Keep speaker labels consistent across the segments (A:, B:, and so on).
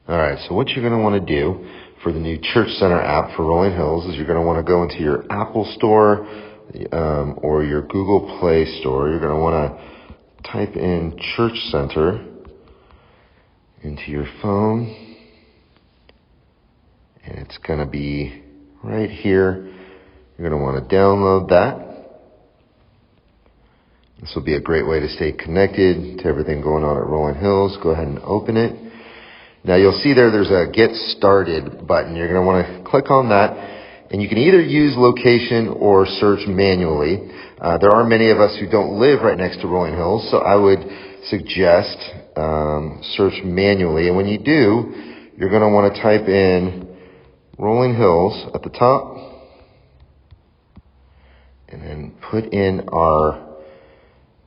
A: All right, so what you're going to want to do for the new Church Center app for Rolling Hills is you're going to want to go into your Apple Store or your Google Play Store. You're going to want to type in Church Center into your phone, and it's going to be right here. You're going to want to download that. This will be a great way to stay connected to everything going on at Rolling Hills. Go ahead and open it. Now you'll see there's a Get Started button. You're going to want to click on that, and you can either use location or search manually. There are many of us who don't live right next to Rolling Hills, so I would suggest search manually. And when you do, you're going to want to type in Rolling Hills at the top, and then put in our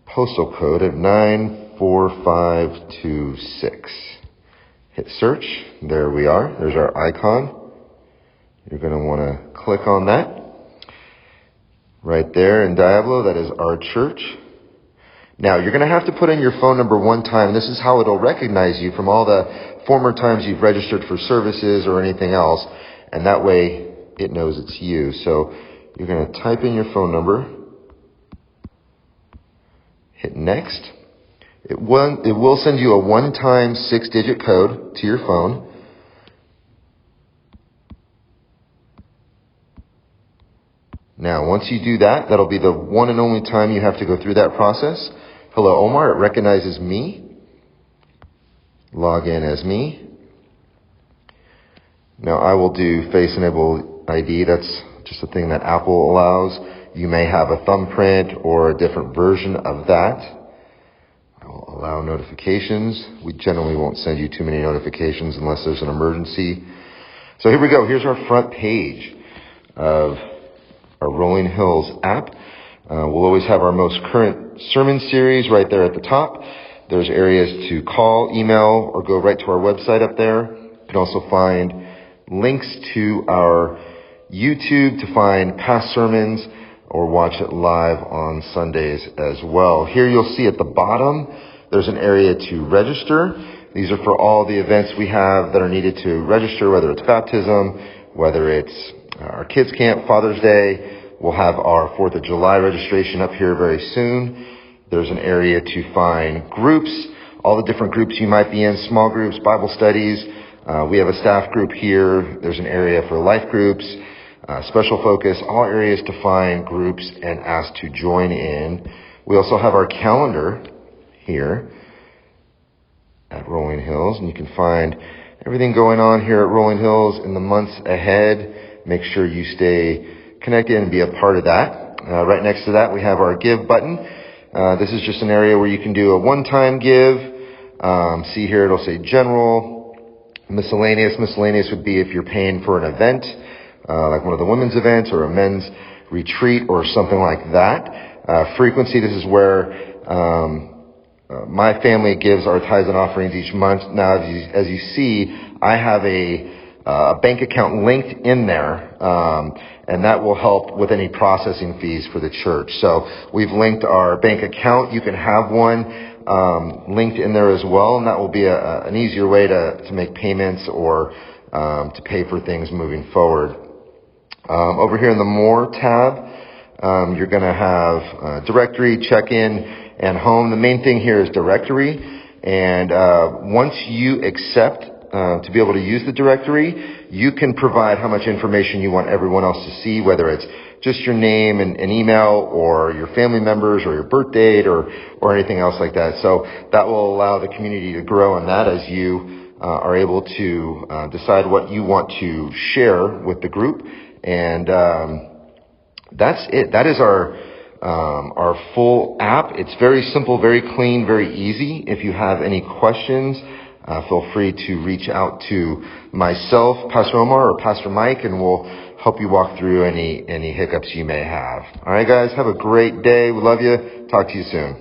A: postal code of 94526. Hit search. There we are. There's our icon. You're going to want to click on that. Right there in Diablo, that is our church. Now, you're going to have to put in your phone number one time. This is how it'll recognize you from all the former times you've registered for services or anything else. And that way, it knows it's you. So, you're going to type in your phone number. Hit next. It will send you a one-time 6-digit code to your phone. Now, once you do that, that'll be the one and only time you have to go through that process. Hello, Omar. It recognizes me. Log in as me. Now, I will do Face Enable ID. That's just a thing that Apple allows. You may have a thumbprint or a different version of that. I will allow notifications. We generally won't send you too many notifications unless there's an emergency. So here we go. Here's our front page of our Rolling Hills app. We'll always have our most current sermon series right there at the top. There's areas to call, email, or go right to our website up there. You can also find links to our YouTube to find past sermons or watch it live on Sundays as well. Here you'll see at the bottom, there's an area to register. These are for all the events we have that are needed to register, whether it's baptism, whether it's our kids camp, Father's Day. We'll have our 4th of July registration up here very soon. There's an area to find groups, all the different groups you might be in, small groups, Bible studies. We have a staff group here. There's an area for life groups. Special focus, all areas to find groups and ask to join in. We also have our calendar here at Rolling Hills, and you can find everything going on here at Rolling Hills in the months ahead. Make sure you stay connected and be a part of that. Right next to that, we have our Give button. This is just an area where you can do a one-time give. See here, it'll say General, Miscellaneous. Miscellaneous would be if you're paying for an event, like one of the women's events or a men's retreat or something like that. Frequency, this is where my family gives our tithes and offerings each month. Now, as you see, I have a bank account linked in there, and that will help with any processing fees for the church. So we've linked our bank account. You can have one linked in there as well, and that will be an easier way to make payments or to pay for things moving forward. Over here in the More tab, you're going to have directory, check-in, and home. The main thing here is directory. And once you accept to be able to use the directory, you can provide how much information you want everyone else to see, whether it's just your name and email or your family members or your birth date or anything else like that. So that will allow the community to grow in that as you are able to decide what you want to share with the group. And that's it. That is our full app. It's very simple, very clean, very easy. If you have any questions, feel free to reach out to myself, Pastor Omar, or Pastor Mike, and we'll help you walk through any hiccups you may have. All right, guys, have a great day. We love you. Talk to you soon.